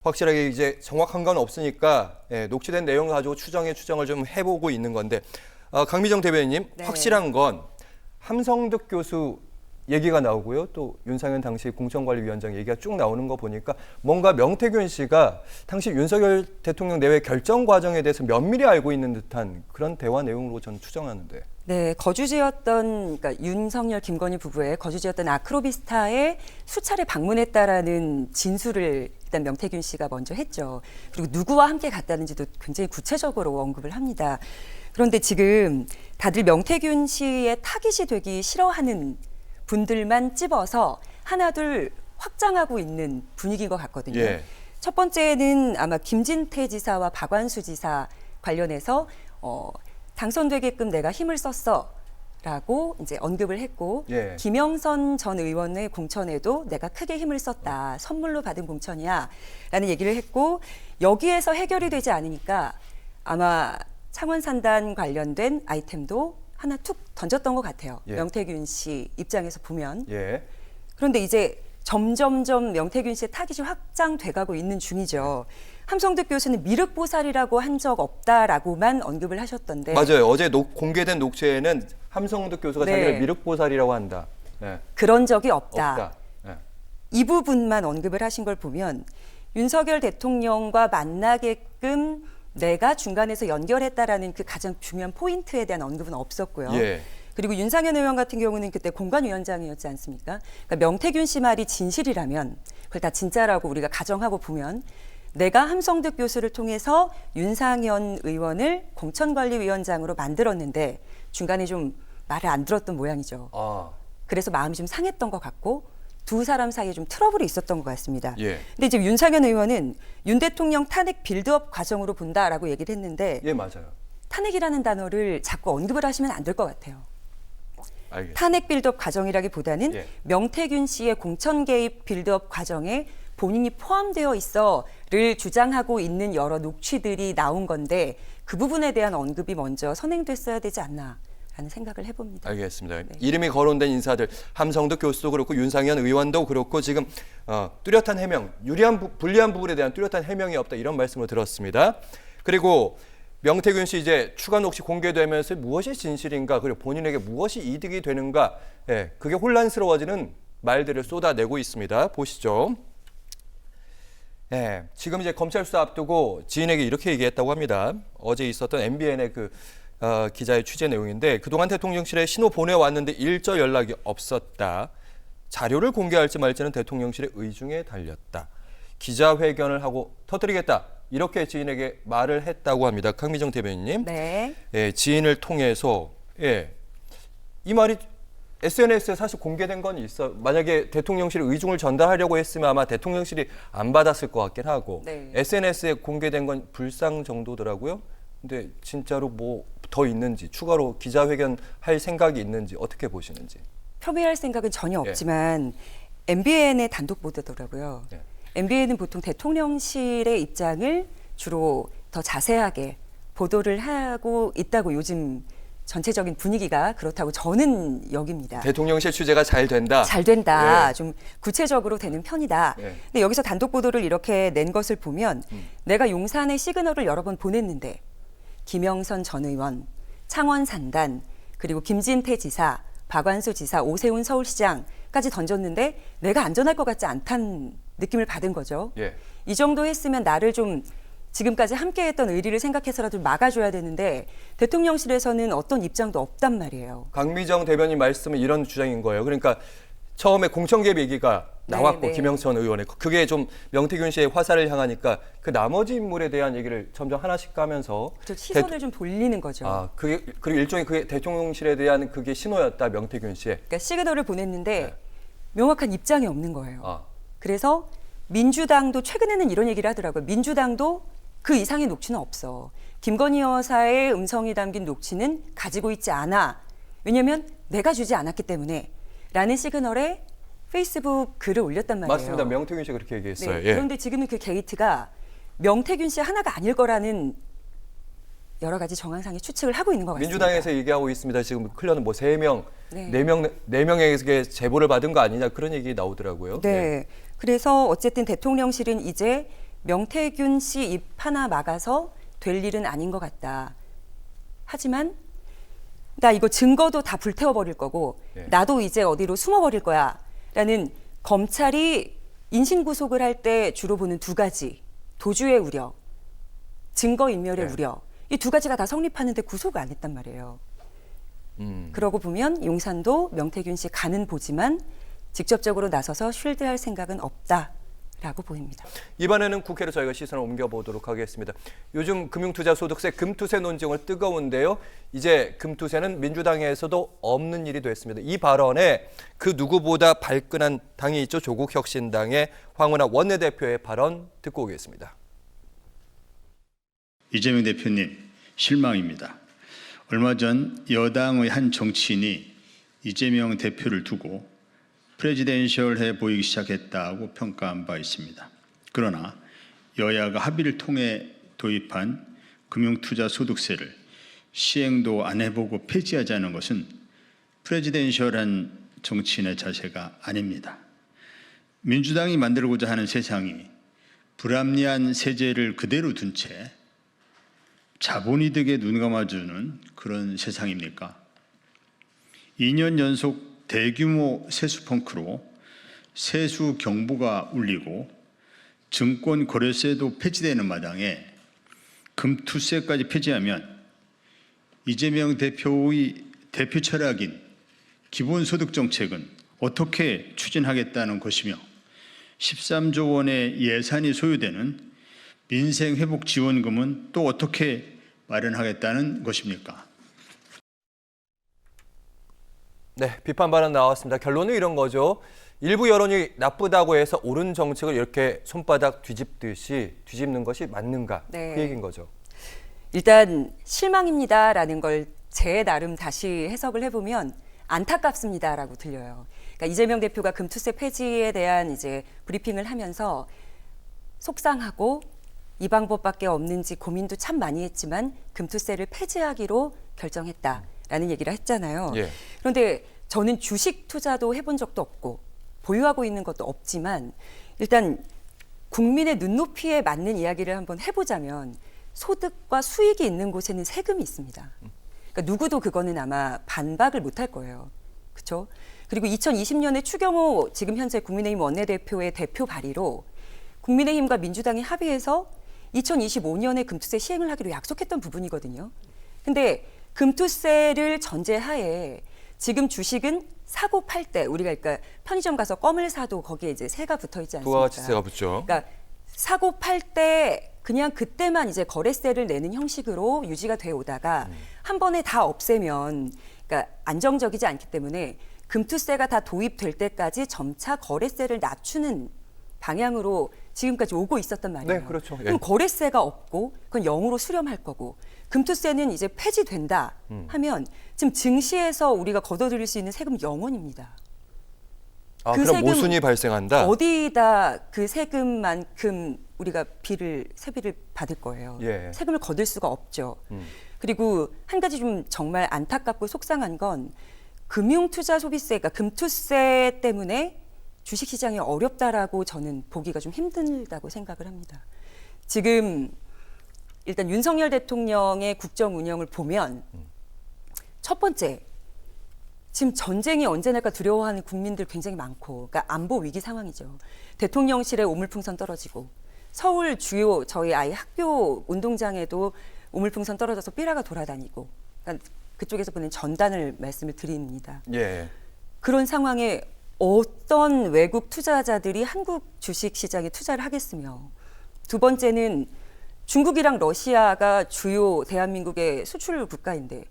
확실하게 이제 정확한 건 없으니까 녹취된 내용을 가지고 추정을 좀 해보고 있는 건데 강미정 대변인님 네. 확실한 건 함성득 교수 얘기가 나오고요. 또 윤상현 당시 공천관리위원장 얘기가 쭉 나오는 거 보니까 뭔가 명태균 씨가 당시 윤석열 대통령 내외 결정 과정에 대해서 면밀히 알고 있는 듯한 그런 대화 내용으로 저는 추정하는데. 네, 거주지였던 그러니까 윤석열 김건희 부부의 거주지였던 아크로비스타에 수차례 방문했다라는 진술을 일단 명태균 씨가 먼저 했죠. 그리고 누구와 함께 갔다는지도 굉장히 구체적으로 언급을 합니다. 그런데 지금 다들 명태균 씨의 타깃이 되기 싫어하는 분들만 찝어서 하나둘 확장하고 있는 분위기인 것 같거든요. 예. 첫 번째는 아마 김진태 지사와 박완수 지사 관련해서 당선되게끔 내가 힘을 썼어라고 이제 언급을 했고, 예. 김영선 전 의원의 공천에도 내가 크게 힘을 썼다, 선물로 받은 공천이야라는 얘기를 했고, 여기에서 해결이 되지 않으니까 아마 창원산단 관련된 아이템도 하나 툭 던졌던 것 같아요. 예. 명태균 씨 입장에서 보면. 예. 그런데 이제 점점점 명태균 씨의 타깃이 확장돼가고 있는 중이죠. 함성득 교수는 미륵보살이라고 한 적 없다라고만 언급을 하셨던데. 맞아요. 어제 공개된 녹취에는 함성득 교수가 네. 자기를 미륵보살이라고 한다. 네. 그런 적이 없다. 없다. 네. 이 부분만 언급을 하신 걸 보면 윤석열 대통령과 만나게끔 내가 중간에서 연결했다라는 그 가장 중요한 포인트에 대한 언급은 없었고요. 예. 그리고 윤상현 의원 같은 경우는 그때 공관위원장이었지 않습니까? 그러니까 명태균 씨 말이 진실이라면 그걸 다 진짜라고 우리가 가정하고 보면 내가 함성득 교수를 통해서 윤상현 의원을 공천관리위원장으로 만들었는데 중간에 좀 말을 안 들었던 모양이죠. 아. 그래서 마음이 좀 상했던 것 같고 두 사람 사이에 좀 트러블이 있었던 것 같습니다. 예. 근데 지금 윤상현 의원은 윤 대통령 탄핵 빌드업 과정으로 본다라고 얘기를 했는데 예, 맞아요. 탄핵이라는 단어를 자꾸 언급을 하시면 안 될 것 같아요. 알겠습니다. 탄핵 빌드업 과정이라기보다는 예. 명태균 씨의 공천 개입 빌드업 과정에 본인이 포함되어 있어를 주장하고 있는 여러 녹취들이 나온 건데 그 부분에 대한 언급이 먼저 선행됐어야 되지 않나 라는 생각을 해봅니다. 알겠습니다. 네. 이름이 거론된 인사들 함성득 교수도 그렇고 윤상현 의원도 그렇고 지금 뚜렷한 해명, 불리한 부분에 대한 뚜렷한 해명이 없다 이런 말씀을 들었습니다. 그리고 명태균 씨 이제 추가 녹취 공개되면서 무엇이 진실인가 그리고 본인에게 무엇이 이득이 되는가 그게 혼란스러워지는 말들을 쏟아내고 있습니다. 보시죠. 지금 이제 검찰 수사 앞두고 지인에게 이렇게 얘기했다고 합니다. 어제 있었던 MBN의 기자의 취재 내용인데 그동안 대통령실에 신호 보내왔는데 일절 연락이 없었다. 자료를 공개할지 말지는 대통령실의 의중에 달렸다. 기자회견을 하고 터뜨리겠다. 이렇게 지인에게 말을 했다고 합니다. 강미정 대변인님. 네. 지인을 통해서 이 말이 SNS에 사실 공개된 건 있어. 만약에 대통령실의 의중을 전달하려고 했으면 아마 대통령실이 안 받았을 것 같긴 하고 네. SNS에 공개된 건 불상 정도더라고요. 근데 진짜로 뭐 더 있는지 추가로 기자회견 할 생각이 있는지 어떻게 보시는지. 표미할 생각은 전혀 없지만 MBN의 단독 보도더라고요. 예. MBN은 보통 대통령실의 입장을 주로 더 자세하게 보도를 하고 있다고 요즘 전체적인 분위기가 그렇다고 저는 여깁니다. 대통령실 취재가 잘 된다. 잘 된다. 예. 좀 구체적으로 되는 편이다. 예. 근데 여기서 단독 보도를 이렇게 낸 것을 보면 내가 용산에 시그널을 여러 번 보냈는데 김영선 전 의원, 창원 산단, 그리고 김진태 지사, 박완수 지사, 오세훈 서울시장까지 던졌는데 내가 안전할 것 같지 않다는 느낌을 받은 거죠. 예. 이 정도 했으면 나를 좀 지금까지 함께했던 의리를 생각해서라도 막아줘야 되는데 대통령실에서는 어떤 입장도 없단 말이에요. 강미정 대변인 말씀은 이런 주장인 거예요. 그러니까 처음에 공천 개입 얘기가 나왔고 네. 김영선 의원의 그게 좀 명태균 씨의 화살을 향하니까 그 나머지 인물에 대한 얘기를 점점 하나씩 까면서 시선을 좀 돌리는 거죠. 그게 그리고 일종의 그게 대통령실에 대한 그게 신호였다 명태균 씨의. 그러니까 시그널을 보냈는데 네. 명확한 입장이 없는 거예요. 그래서 민주당도 최근에는 이런 얘기를 하더라고요. 민주당도 그 이상의 녹취는 없어. 김건희 여사의 음성이 담긴 녹취는 가지고 있지 않아. 왜냐하면 내가 주지 않았기 때문에 라는 시그널에 페이스북 글을 올렸단 말이에요. 맞습니다. 명태균 씨가 그렇게 얘기했어요. 네, 그런데 지금은 그 게이트가 명태균 씨 하나가 아닐 거라는 여러 가지 정황상의 추측을 하고 있는 것 같습니다. 민주당에서 얘기하고 있습니다. 지금 클리어는 뭐 3명, 네. 4명에게 제보를 받은 거 아니냐 그런 얘기 나오더라고요. 네. 그래서 어쨌든 대통령실은 이제 명태균 씨 입 하나 막아서 될 일은 아닌 것 같다. 하지만 나 이거 증거도 다 불태워버릴 거고 예. 나도 이제 어디로 숨어버릴 거야 라는 검찰이 인신구속을 할 때 주로 보는 두 가지, 도주의 우려, 증거인멸의 예. 우려, 이 두 가지가 다 성립하는데 구속을 안 했단 말이에요. 그러고 보면 용산도 명태균 씨 가는 보지만 직접적으로 나서서 쉴드할 생각은 없다라고 보입니다. 이번에는 국회로 저희가 시선을 옮겨보도록 하겠습니다. 요즘 금융투자소득세 금투세 논쟁을 뜨거운데요. 이제 금투세는 민주당에서도 없는 일이 됐습니다. 이 발언에 그 누구보다 발끈한 당이 있죠. 조국혁신당의 황운하 원내대표의 발언 듣고 오겠습니다. 이재명 대표님, 실망입니다. 얼마 전 여당의 한 정치인이 이재명 대표를 두고 프레지덴셜해 보이기 시작했다고 평가한 바 있습니다. 그러나 여야가 합의를 통해 도입한 금융투자소득세를 시행도 안 해보고 폐지하자는 것은 프레지덴셜한 정치인의 자세가 아닙니다. 민주당이 만들고자 하는 세상이 불합리한 세제를 그대로 둔 채 자본이득에 눈 감아주는 그런 세상입니까? 2년 연속 대규모 세수 펑크로 세수 경보가 울리고 증권 거래세도 폐지되는 마당에 금투세까지 폐지하면 이재명 대표의 대표 철학인 기본소득 정책은 어떻게 추진하겠다는 것이며 13조 원의 예산이 소요되는 민생회복지원금은 또 어떻게 마련하겠다는 것입니까? 네, 비판 발언 나왔습니다. 결론은 이런 거죠. 일부 여론이 나쁘다고 해서 옳은 정책을 이렇게 손바닥 뒤집듯이 뒤집는 것이 맞는가? 네. 그 얘기인 거죠. 일단 실망입니다라는 걸 제 나름 다시 해석을 해보면 안타깝습니다라고 들려요. 그러니까 이재명 대표가 금투세 폐지에 대한 이제 브리핑을 하면서 속상하고 이 방법밖에 없는지 고민도 참 많이 했지만 금투세를 폐지하기로 결정했다라는 얘기를 했잖아요. 예. 그런데 저는 주식 투자도 해본 적도 없고 보유하고 있는 것도 없지만 일단 국민의 눈높이에 맞는 이야기를 한번 해보자면 소득과 수익이 있는 곳에는 세금이 있습니다. 그러니까 누구도 그거는 아마 반박을 못할 거예요. 그렇죠? 그리고 2020년에 추경호 지금 현재 국민의힘 원내대표의 대표 발의로 국민의힘과 민주당이 합의해서 2025년에 금투세 시행을 하기로 약속했던 부분이거든요. 근데 금투세를 전제하에 지금 주식은 사고 팔 때 우리가 그러니까 편의점 가서 껌을 사도 거기에 이제 세가 붙어 있지 않습니까? 부가가치세가 붙죠. 그러니까 사고 팔 때 그냥 그때만 이제 거래세를 내는 형식으로 유지가 돼 오다가 한 번에 다 없애면 그러니까 안정적이지 않기 때문에 금투세가 다 도입될 때까지 점차 거래세를 낮추는 방향으로 지금까지 오고 있었단 말이에요. 네, 그렇죠. 예. 그럼 거래세가 없고 그건 0으로 수렴할 거고 금투세는 이제 폐지된다 하면 지금 증시에서 우리가 걷어들일 수 있는 세금 0원입니다. 아, 그 그럼 세금 모순이 발생한다? 어디다 그 세금만큼 우리가 세비를 받을 거예요. 예. 세금을 거둘 수가 없죠. 그리고 한 가지 좀 정말 안타깝고 속상한 건 금융투자소비세, 그러니까 금투세 때문에 주식시장이 어렵다라고 저는 보기가 좀 힘들다고 생각을 합니다. 지금 일단 윤석열 대통령의 국정 운영을 보면 첫 번째, 지금 전쟁이 언제 날까 두려워하는 국민들 굉장히 많고, 그러니까 안보 위기 상황이죠. 대통령실에 오물풍선 떨어지고, 서울 주요 저희 아이 학교 운동장에도 오물풍선 떨어져서 삐라가 돌아다니고, 그러니까 그쪽에서 보낸 전단을 말씀을 드립니다. 예. 그런 상황에 어떤 외국 투자자들이 한국 주식시장에 투자를 하겠으며, 두 번째는 중국이랑 러시아가 주요 대한민국의 수출 국가인데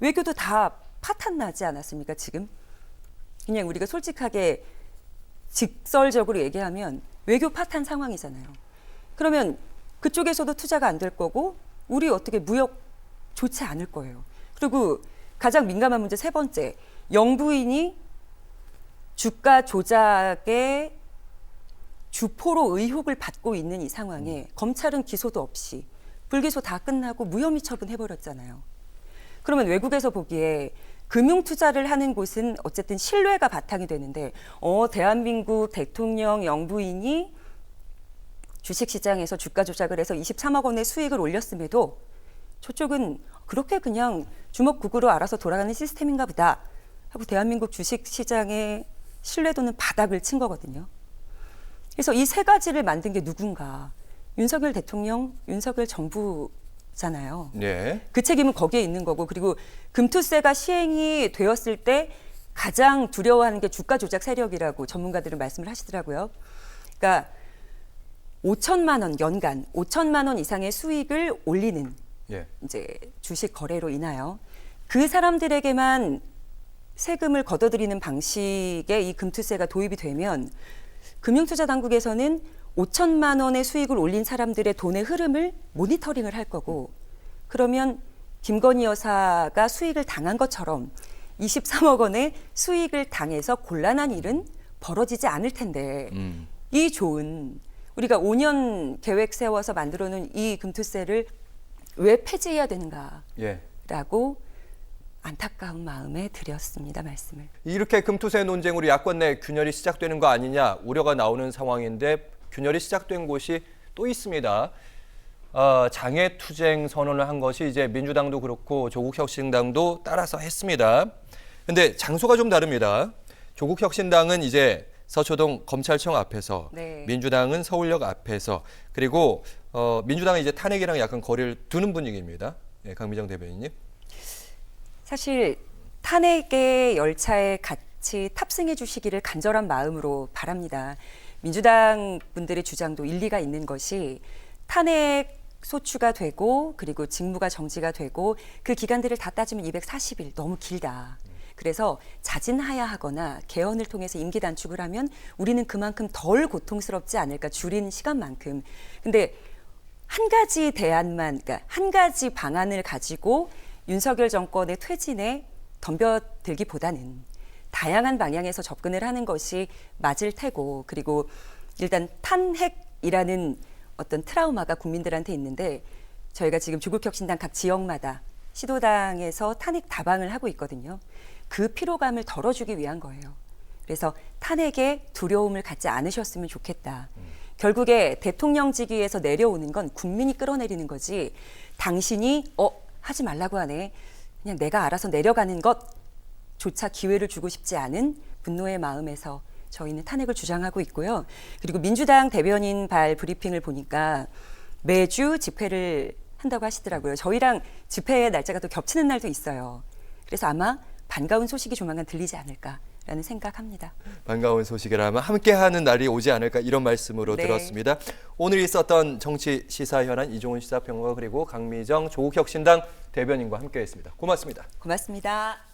외교도 다 파탄 나지 않았습니까, 지금? 그냥 우리가 솔직하게 직설적으로 얘기하면 외교 파탄 상황이잖아요. 그러면 그쪽에서도 투자가 안 될 거고 우리 어떻게 무역 좋지 않을 거예요. 그리고 가장 민감한 문제 세 번째, 영부인이 주가 조작의 주포로 의혹을 받고 있는 이 상황에 검찰은 기소도 없이 불기소 다 끝나고 무혐의 처분해버렸잖아요. 그러면 외국에서 보기에 금융 투자를 하는 곳은 어쨌든 신뢰가 바탕이 되는데 대한민국 대통령 영부인이 주식시장에서 주가 조작을 해서 23억 원의 수익을 올렸음에도 저쪽은 그렇게 그냥 주먹구구로 알아서 돌아가는 시스템인가 보다 하고 대한민국 주식시장의 신뢰도는 바닥을 친 거거든요. 그래서 이 세 가지를 만든 게 누군가? 윤석열 대통령, 윤석열 정부잖아요. 네. 그 책임은 거기에 있는 거고, 그리고 금투세가 시행이 되었을 때 가장 두려워하는 게 주가 조작 세력이라고 전문가들은 말씀을 하시더라고요. 그러니까 5천만 원 연간 5천만 원 이상의 수익을 올리는 예. 이제 주식 거래로 인하여 그 사람들에게만 세금을 걷어들이는 방식의 이 금투세가 도입이 되면 금융투자당국에서는 5천만 원의 수익을 올린 사람들의 돈의 흐름을 모니터링을 할 거고, 그러면 김건희 여사가 수익을 당한 것처럼 23억 원의 수익을 당해서 곤란한 일은 벌어지지 않을 텐데 이 좋은 우리가 5년 계획 세워서 만들어놓은 이 금투세를 왜 폐지해야 되는가라고 예. 안타까운 마음에 드렸습니다. 말씀을. 이렇게 금투세 논쟁으로 야권 내 균열이 시작되는 거 아니냐 우려가 나오는 상황인데 균열이 시작된 곳이 또 있습니다. 장외투쟁 선언을 한 것이 이제 민주당도 그렇고 조국혁신당도 따라서 했습니다. 근데 장소가 좀 다릅니다. 조국혁신당은 이제 서초동 검찰청 앞에서, 네. 민주당은 서울역 앞에서, 그리고 민주당은 이제 탄핵이랑 약간 거리를 두는 분위기입니다. 예, 강미정 대변인님. 사실 탄핵의 열차에 같이 탑승해 주시기를 간절한 마음으로 바랍니다. 민주당 분들의 주장도 일리가 있는 것이 탄핵 소추가 되고 그리고 직무가 정지가 되고 그 기간들을 다 따지면 240일 너무 길다. 그래서 자진하야하거나 개헌을 통해서 임기 단축을 하면 우리는 그만큼 덜 고통스럽지 않을까, 줄인 시간만큼. 근데 한 가지 대안만, 그러니까 한 가지 방안을 가지고 윤석열 정권의 퇴진에 덤벼들기보다는 다양한 방향에서 접근을 하는 것이 맞을 테고, 그리고 일단 탄핵이라는 어떤 트라우마가 국민들한테 있는데 저희가 지금 조국혁신당 각 지역마다 시도당에서 탄핵 다방을 하고 있거든요. 그 피로감을 덜어주기 위한 거예요. 그래서 탄핵에 두려움을 갖지 않으셨으면 좋겠다. 결국에 대통령직위에서 내려오는 건 국민이 끌어내리는 거지, 당신이 하지 말라고 하네, 그냥 내가 알아서 내려가는 것조차 기회를 주고 싶지 않은 분노의 마음에서 저희는 탄핵을 주장하고 있고요. 그리고 민주당 대변인 발 브리핑을 보니까 매주 집회를 한다고 하시더라고요. 저희랑 집회의 날짜가 또 겹치는 날도 있어요. 그래서 아마 반가운 소식이 조만간 들리지 않을까라는 생각합니다. 반가운 소식이라면 함께하는 날이 오지 않을까, 이런 말씀으로 네. 들었습니다. 오늘 있었던 정치 시사 현안 이종훈 시사평론가 그리고 강미정 조국혁신당 대변인과 함께했습니다. 고맙습니다. 고맙습니다.